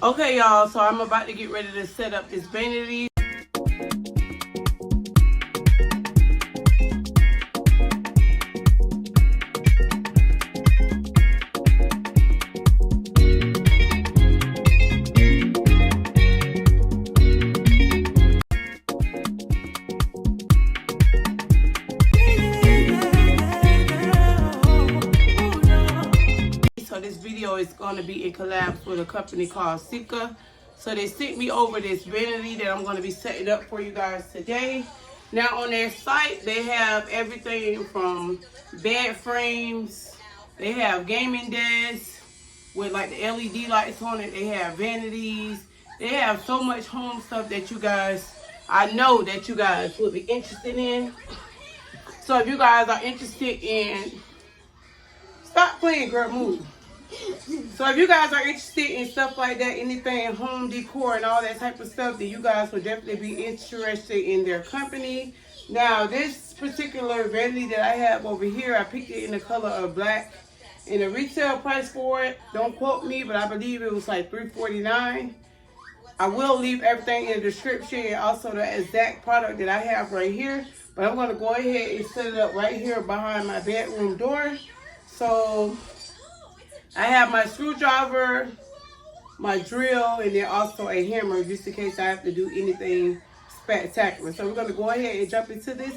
Okay, y'all, so I'm about to get ready to set up this vanity. So this video is going to be in collabs with a company called Sikaic. So they sent me over this vanity that I'm going to be setting up for you guys today. Now on their site, they have everything from bed frames. They have gaming desks with like the LED lights on it. They have vanities. They have so much home stuff that you guys, I know that you guys will be interested in. So if you guys are interested in, stop playing, girl, move. So if you guys are interested in stuff like that, anything home decor and all that type of stuff, then you guys will definitely be interested in their company. Now, this particular vanity that I have over here, I picked it in the color of black. And the retail price for it, don't quote me, but I believe it was like $349. I will leave everything in the description and also the exact product that I have right here. But I'm going to go ahead and set it up right here behind my bedroom door. So I have my screwdriver, my drill, and then also a hammer just in case I have to do anything spectacular. So we're going to go ahead and jump into this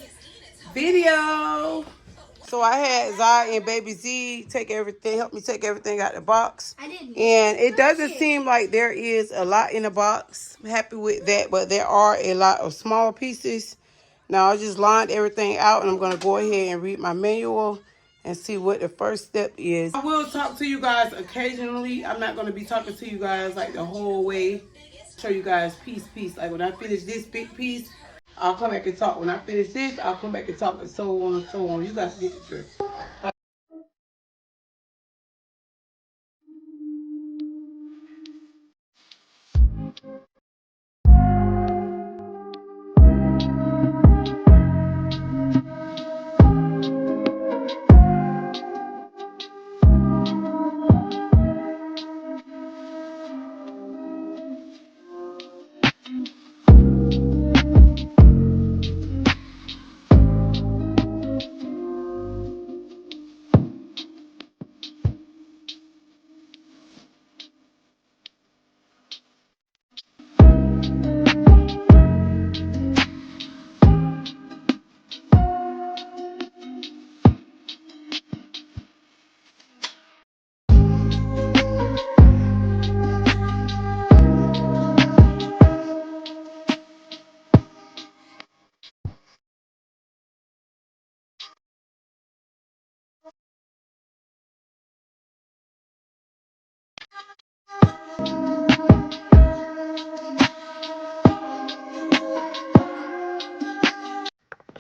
video. So I had Zai and Baby Z help me take everything out the box. And it doesn't seem like there is a lot in the box. I'm happy with that, but there are a lot of small pieces. Now I just lined everything out and I'm going to go ahead and read my manual and see what the first step is. I will talk to you guys occasionally. I'm not going to be talking to you guys like the whole way. Show you guys piece. Like when I finish this big piece, I'll come back and talk. When I finish this, I'll come back and talk, and so on and so on. You guys get the drift.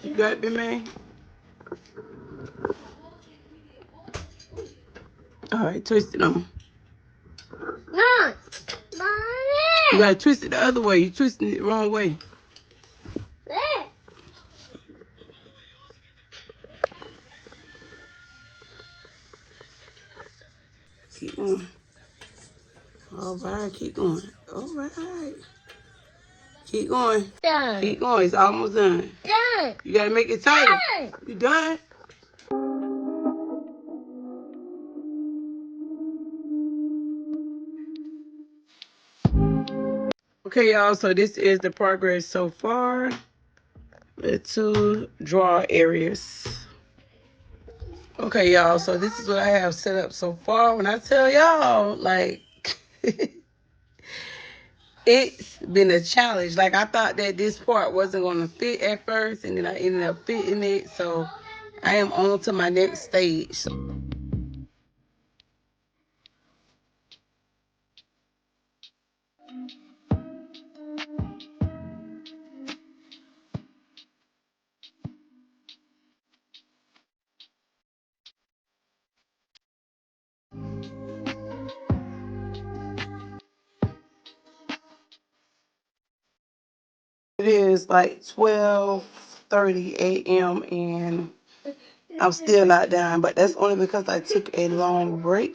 You got it, man? All right, twist it on. No, you gotta twist it the other way. You twisting it the wrong way. Keep going. All right, keep going. All right. Keep going. Done. Keep going. It's almost done. Done. You gotta make it tighter. Done. You done? Okay, y'all. So this is the progress so far. The two draw areas. Okay, y'all. So this is what I have set up so far. When I tell y'all, like, it's been a challenge. Like, I thought that this part wasn't going to fit at first, and then I ended up fitting it. So I am on to my next stage. It is like 12:30 a.m. and I'm still not done, but that's only because I took a long break.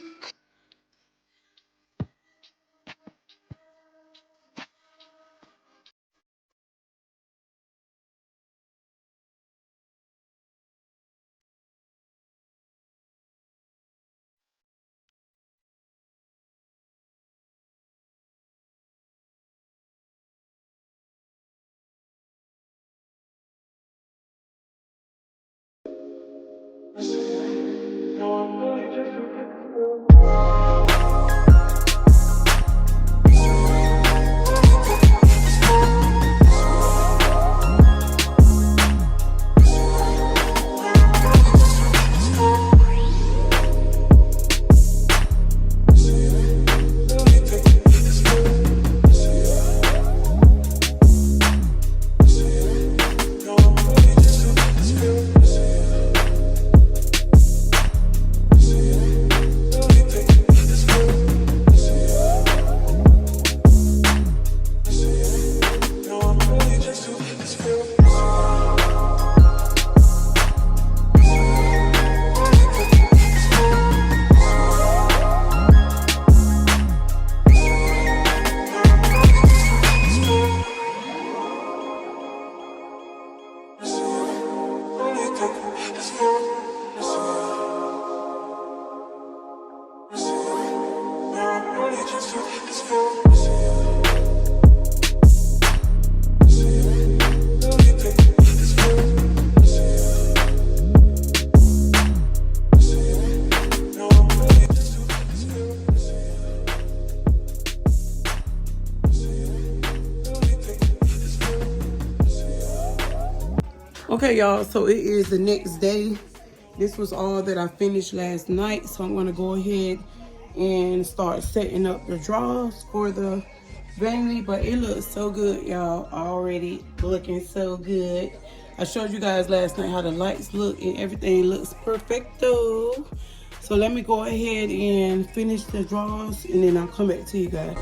Okay, y'all, so it is the next day. This was all that I finished last night, so I'm gonna go ahead and start setting up the drawers for the vanity. But it looks so good, y'all. Already looking so good. I showed you guys last night how the lights look and everything looks perfecto. So let me go ahead and finish the drawers and then I'll come back to you guys.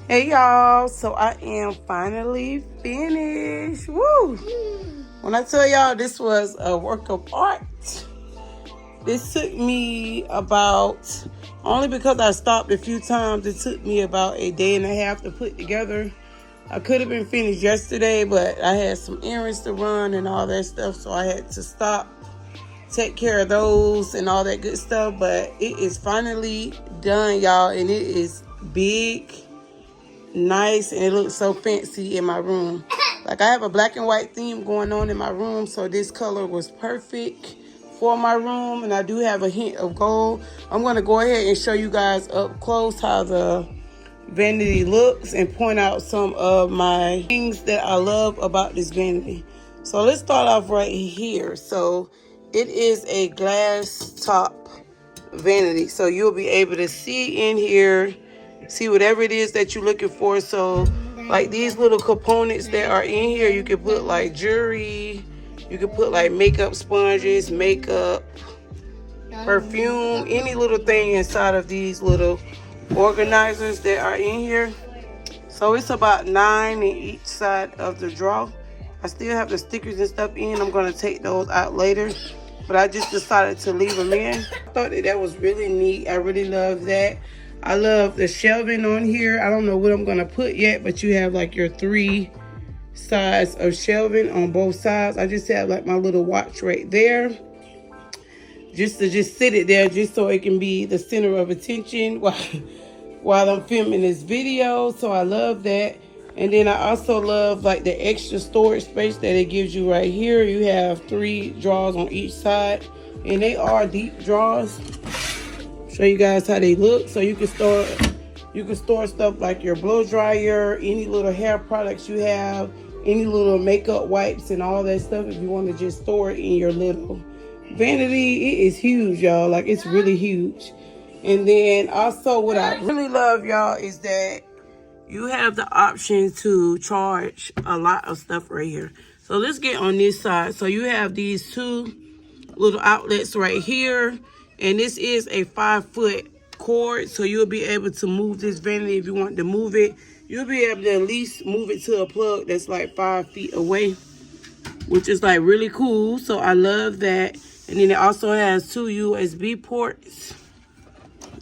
Hey y'all, so I am finally finished. Woo! When I tell y'all this was a work of art, this took me about, only because I stopped a few times, it took me about a day and a half to put together. I could have been finished yesterday, but I had some errands to run and all that stuff, so I had to stop, take care of those and all that good stuff. But it is finally done, y'all, and it is big, nice, and it looks so fancy in my room. Like, I have a black and white theme going on in my room, so this color was perfect for my room, and I do have a hint of gold. I'm going to go ahead and show you guys up close how the vanity looks and point out some of my things that I love about this vanity. So let's start off right here. So it is a glass top vanity, so you'll be able to see in here, see whatever it is that you're looking for. So like these little components that are in here, you can put like jewelry, you can put like makeup sponges, makeup, perfume, any little thing inside of these little organizers that are in here. So it's about 9 in each side of the drawer. I still have the stickers and stuff in. I'm going to take those out later, but I just decided to leave them in. I thought that was really neat. I really love that. I love the shelving on here. I don't know what I'm going to put yet, but you have like your 3 sides of shelving on both sides. I just have like my little watch right there, just to sit it there, just so it can be the center of attention while I'm filming this video. So I love that. And then I also love like the extra storage space that it gives you right here. You have 3 drawers on each side, and they are deep drawers. Show you guys how they look. So you can store stuff like your blow dryer, any little hair products you have, any little makeup wipes and all that stuff, if you want to just store it in your little vanity. It is huge, y'all. Like, it's really huge. And then also what I really love, y'all, is that you have the option to charge a lot of stuff right here. So let's get on this side. So you have these 2 little outlets right here, and this is a 5-foot cord, so you'll be able to move this vanity if you want to move it. You'll be able to at least move it to a plug that's like 5 feet away, which is like really cool. So I love that. And then it also has 2 USB ports,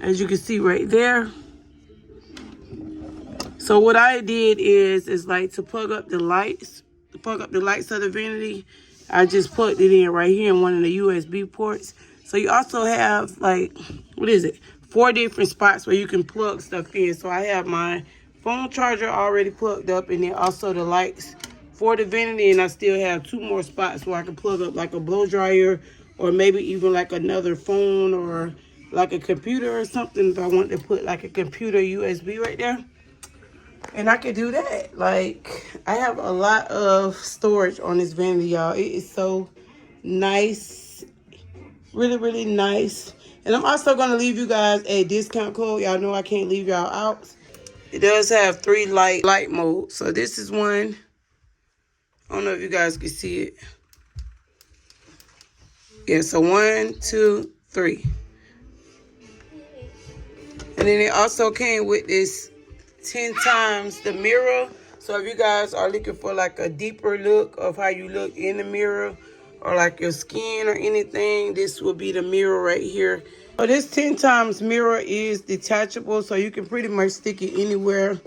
as you can see right there. So what I did is like to plug up the lights of the vanity, I just plugged it in right here in one of the USB ports. So you also have like, 4 different spots where you can plug stuff in. So I have my phone charger already plugged up, and then also the lights for the vanity, and I still have 2 more spots where I can plug up like a blow dryer, or maybe even like another phone, or like a computer or something, if I want to put like a computer USB right there. And I can do that. Like, I have a lot of storage on this vanity, y'all. It is so nice. Really, really nice. And I'm also going to leave you guys a discount code. Y'all know I can't leave y'all out. It does have 3 light modes. So this is one. I don't know if you guys can see it. Yeah, so 1, 2, 3. And then it also came with this 10 times the mirror. So if you guys are looking for like a deeper look of how you look in the mirror, or like your skin or anything, this will be the mirror right here. So this 10 times mirror is detachable, so you can pretty much stick it anywhere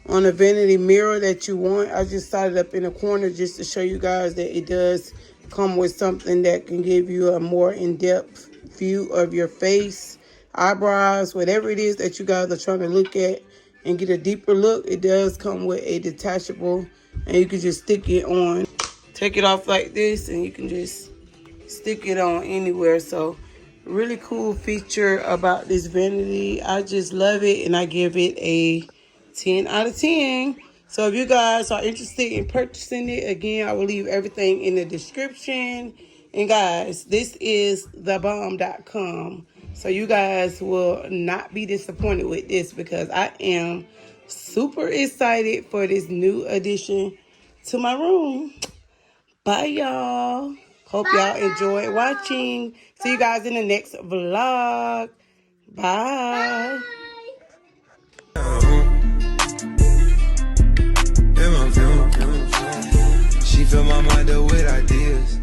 on a vanity mirror that you want. I just set it up in a corner just to show you guys that it does come with something that can give you a more in-depth view of your face, eyebrows, whatever it is that you guys are trying to look at and get a deeper look. It does come with a detachable, and you can just stick it on. Take it off like this, and you can just stick it on anywhere. So really cool feature about this vanity. I just love it, and I give it a 10 out of 10. So if you guys are interested in purchasing it, again, I will leave everything in the description. And guys, this is thebomb.com. So you guys will not be disappointed with this, because I am super excited for this new addition to my room. Bye, y'all. Hope y'all enjoyed watching. See you guys in the next vlog. Bye. She fill my mind up with ideas.